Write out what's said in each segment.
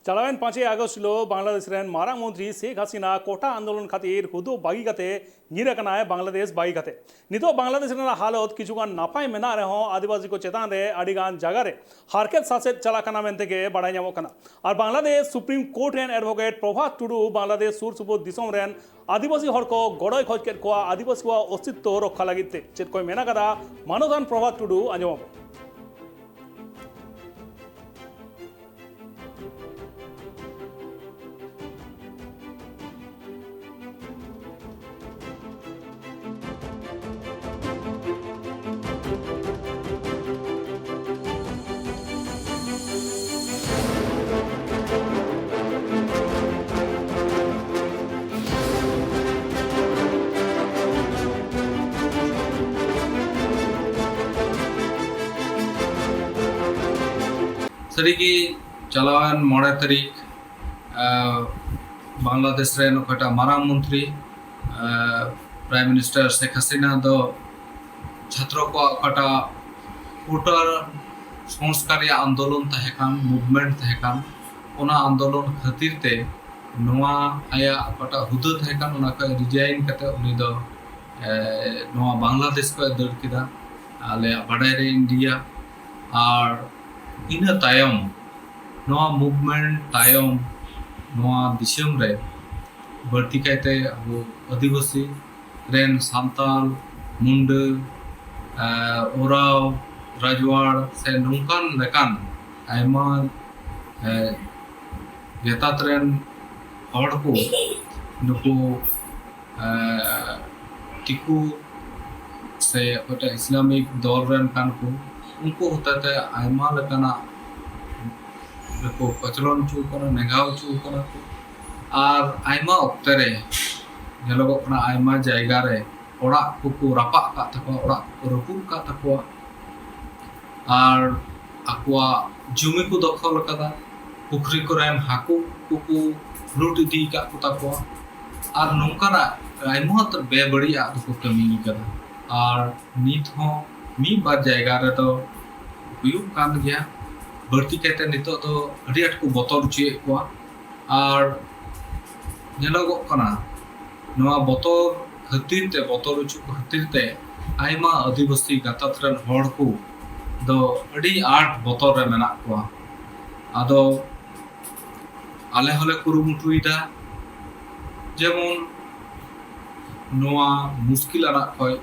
चलावेन 5 August Bangladesh rain Marang मंत्री शेख हसीना कोटा आंदोलन खातिर हुदू बागी काते ᱧᱤᱨ ᱟᱠᱟᱱᱟᱭ बांग्लादेश बागी काते नितो बांग्लादेश रेन हालत किछुगान नापाय मेना रहो आदिवासी को चेतान रे आडिगान जगह रे हारकेत सासेत चला काना मेनते के बाडाय ᱧᱟᱢᱚᱜ ᱠᱟᱱᱟ और बांग्लादेश सुप्रीम कोर्ट रेन एडवोकेट प्रभात टुडू बांग्लादेश सुर सुपुर दिसोम रेन आदिवासी हर को गड़य खोज केद कोआ आदिवासी को अस्तित्व रक्षा लगिते चेत कोय मेना कदा मानवदान प्रभात टुडू आंजम सरीगी चलावान 9 तारीख बांग्लादेश रेन ओकाटा मारांग मंत्री प्राइम मिनिस्टर शेख हसीना दो छात्रों को ओकाटा कोटर संस्कार आंदोलन तहेकान मूवमेंट तहेकान ओना आंदोलन खातिर ते नोआ आया ओकाटा हुदा तहेकान ओना को रिजाइन कते उनी दो नोआ बांग्लादेश को दर किदा आले बाडाय रे इंडिया और इन तायम नोआ मूवमेंट तायम नोआ दिसम रे बढ़ती कायते अबो आदिवासी रेन सांताल मुंडा ओराव राजवाड़ से नोंकान लेकान आयमा गेतात रेन हड़ को नुको टिकू से ओटा इस्लामिक दौर रेन कान को उनको होता है आयमा लेकाना को कचरन चू कना नेगाव चू कना को और आयमा ऑक्टे रे नेलोगो कना आयमा जायगा रे ओड़ा को रापा का तको ओड़ा को रपुर का तको और आकुआ जुमी को दखल कदा पुखरी को रेन हाकू को लूट दी का को तको और नोंकाना आयमा तो बेबड़िया को कमी कदा और नित हो मी बार जायगा रे तो हुयुग कान गया बढ़ती कहते नितो तो अड़ी आट को बतर उचिए को और नेलोगो कना नोआ बतर खातिर ते बतर उचु खातिर ते आयमा आदिवासी गातात रेन हड़ को दो अड़ी आट बतर रे मेना को आदो आले हले कुरुमुटुइदा जेमन नोआ मुश्किल आना खय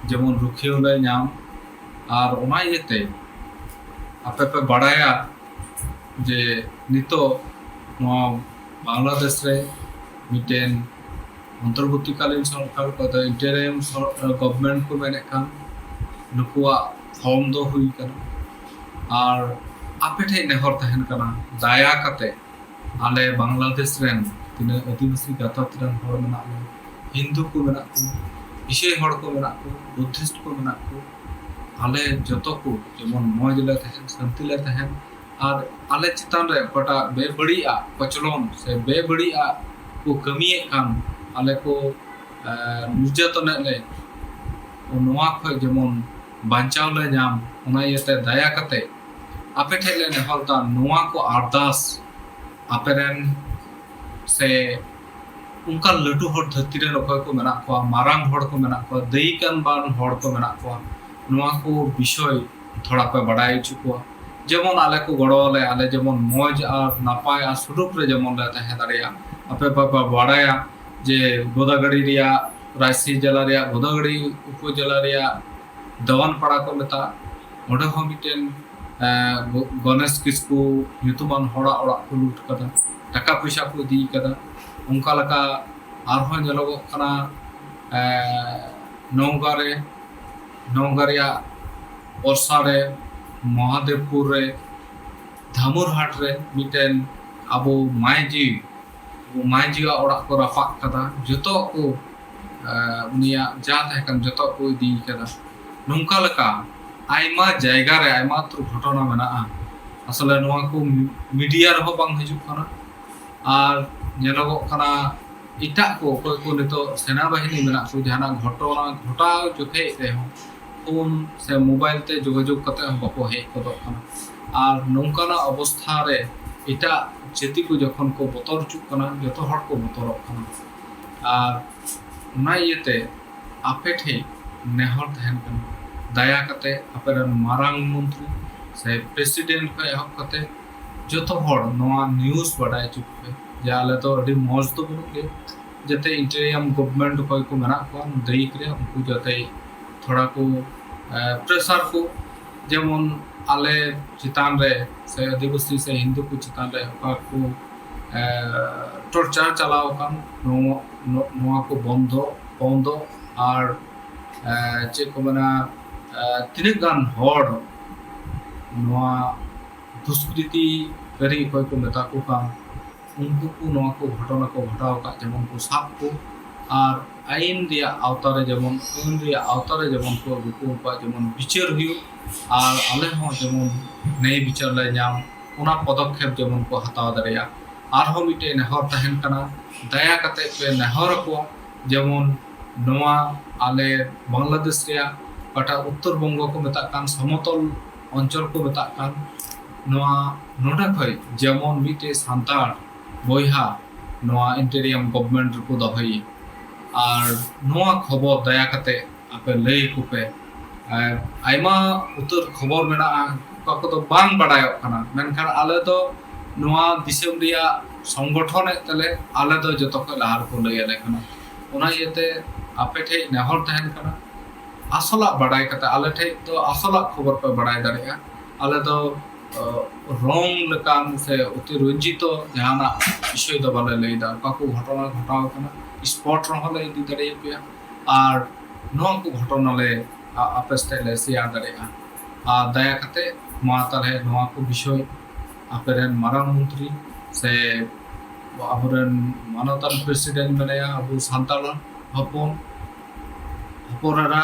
जेमन रुखियो ले नाम और ओना इते आपे पे बाडाया जे नितो नोआ बांग्लादेश रे मिटेन अंतर्वर्तीकालीन सरकार को द इंटरिम गवर्नमेंट को मेने खान नुकुआ फॉर्म दो हुई कना और आपे ठे नेहर तहन कना दाया कते आले बांग्लादेश रेन तिना आदिवासी गातात रेन हड़ मेना हिंदू को मेना को विषय हड़ को मेना को बुद्धिस्ट को मेना को आले जतो को जेमन मौज ले तहन शांति ले तहन और आले चितान रे पटा बेबड़िया कचलोन से बेबड़िया को कमिए कान आले को निर्यातन ले नोआ ख जेमन बांचाव ले नाम ओना येते दया कते आपे ठे ले नेहलता नोआ को अरदास आपे रेन से उनका लटू हड़ धरती रे रखय को मेना को मारांग हड़ को मेना को दईकान बान हड़ को मेना को नोआ को विषय थोड़ा पे बढ़ाई चुको जेमन आले को गड़ोले आले जेमन मौज और नापाय और सुरूप रे जेमन ले तहे दाड़िया आपे पापा बढ़ाया जे गोदागड़ी रिया रायसी जिला रिया गोदागड़ी उपजिला रिया दवान पड़ा को मेता ओडे हो मिटेन गणेश किस्कू युतुमान हड़ा ओड़ा को लूट कदा टाका पैसा को दी कदा उनका लका आरहो नेलोगो कना नौगारिया ओरसा रे महादेवपुर रे धामुरहाट रे मिटेन अबो मायजी ओड़ा को राफा कदा जतो को उनिया जा तहकन जतो को दी कदा नौका लका आयमा जायगा रे आयमा तो घटना मेना असले नोआ को मीडिया रहो बांग हिजुक कना और नेलोगो कना इटा को नितो सेना बाहिनी मेना को जहाना घटना घटा जोखे रे हो फोन से मोबाइल ते जोगाजोग करते हम बाको हेज और नौकाना अवस्था रे इटा ᱡᱟᱹᱛᱤ ᱠᱚ ᱡᱚᱠᱷᱚᱱ ᱠᱚ ᱵᱚᱛᱚᱨ ᱦᱚᱪᱚᱜ ᱠᱟᱱᱟ ᱡᱚᱛᱚ ᱦᱚᱲ ᱠᱚ ᱵᱚᱛᱚᱨᱚᱜ ᱠᱟᱱᱟ ᱟᱨ ᱚᱱᱟ ᱤᱭᱟᱹᱛᱮ ᱟᱯᱮ ᱴᱷᱮᱡ ᱱᱮᱦᱚᱨ ᱛᱟᱦᱮᱱ ᱠᱟᱱᱟ ᱫᱟᱭᱟ ᱠᱟᱛᱮ ᱟᱯᱮᱨᱮᱱ ᱢᱟᱨᱟᱝ ᱢᱚᱱᱛᱨᱤ ᱥᱮ ᱯᱨᱮᱥᱤᱰᱮন্ট ᱠᱷᱚᱱ ᱮᱦᱚᱵ ᱠᱟᱛᱮ ᱡᱚᱛᱚ ᱦᱚᱲ ᱱᱚᱣᱟ ᱱᱤᱭᱩᱡ ᱵᱟᱰᱟᱭ ᱦᱚᱪᱚ ᱯᱮ ᱡᱮ ᱟᱞᱮ ᱫᱚ ᱟᱹᱰᱤ ᱢᱚᱡᱽ ᱫᱚ ᱵᱟᱹᱱᱩᱜ ᱞᱮᱭᱟ ᱡᱟᱛᱮ ᱤᱱᱴᱮᱨᱤᱭᱟᱢ ᱜᱚᱵᱷᱚᱨᱱᱢᱮᱱᱴ ᱚᱠᱚᱭ ᱠᱚ ᱢᱮᱱᱟᱜ ᱠᱚᱣᱟ ᱫᱟᱹᱭᱤᱠ ᱨᱮ ᱩᱱᱠᱩ ᱡᱟᱛᱮ ᱛᱷᱚᱲᱟ ᱠᱚ ᱯᱨᱮᱥᱟᱨ ᱠᱚ যেমন আলে চিতান রে সে আদিবাসী সে হিন্দু কো চিতান রে অকা কো টর্চার চালাও কান নোয়া কো বন্ধ আর যে কো মানা তিনেক গান হড় নোয়া দুষ্কৃতি করি কই কো মেতা কো কান উনকু কো নোয়া কো ঘটনা কো ঘটাও কা যেমন কো সাপ কো আর আইন রিয়া আওতারে যেমন কো রুকু পা যেমন বিচার হুয়ুক আর আলে হন যেমন নেই বিচার লে নাম ওনা পদক্ষেপ যেমন কো হাতাও দাঁড়িয়া আরহো মিটে নেহর তাহেন কানা দায়া কাতে পে নেহর কো যেমন নোয়া আলে বাংলাদেশ রিয়া কাটা উত্তরবঙ্গ কো মেতা কান সমতল অঞ্চল কো মেতা কান নোয়া নোডা খয় যেমন মিটে সান্তার বইহা নোয়া ইন্টেরিয়াম গভর্নমেন্ট কো দহই আর নোয়া খবর দয়া কাতে আপে লই কুপে আইমা উত্তর খবর মেনা কাকো তো বাং বাড়ায় কানা মেনখান আলে তো নোয়া দিসম রিয়া সংগঠন তলে আলে তো যত ক লাহার কো লই আলে কানা ওনা ইয়েতে আপে ঠে নেহর তাহেন কানা আসলা বাড়াই কাতে আলে ঠে তো আসলা খবর পে বাড়াই দাঁড়িয়া আলে তো রং লেকান সে অতিরঞ্জিত জাহানা বিষয় তো বলে লই দা কাকো ঘটনা ঘটাও কানা স্পট রহলে ইদি দাঁড়িয়ে পেয়া আর নোয়া কো ঘটনা লে আপেস্তে লে সিয়া দাঁড়িয়া আর দয়া কাতে মা তালে নোয়া কো বিষয় আপেরেন মারাং মন্ত্রী সে আবরেন মানতান প্রেসিডেন্ট মেনায়া আবু সান্তাল হপন হপরারা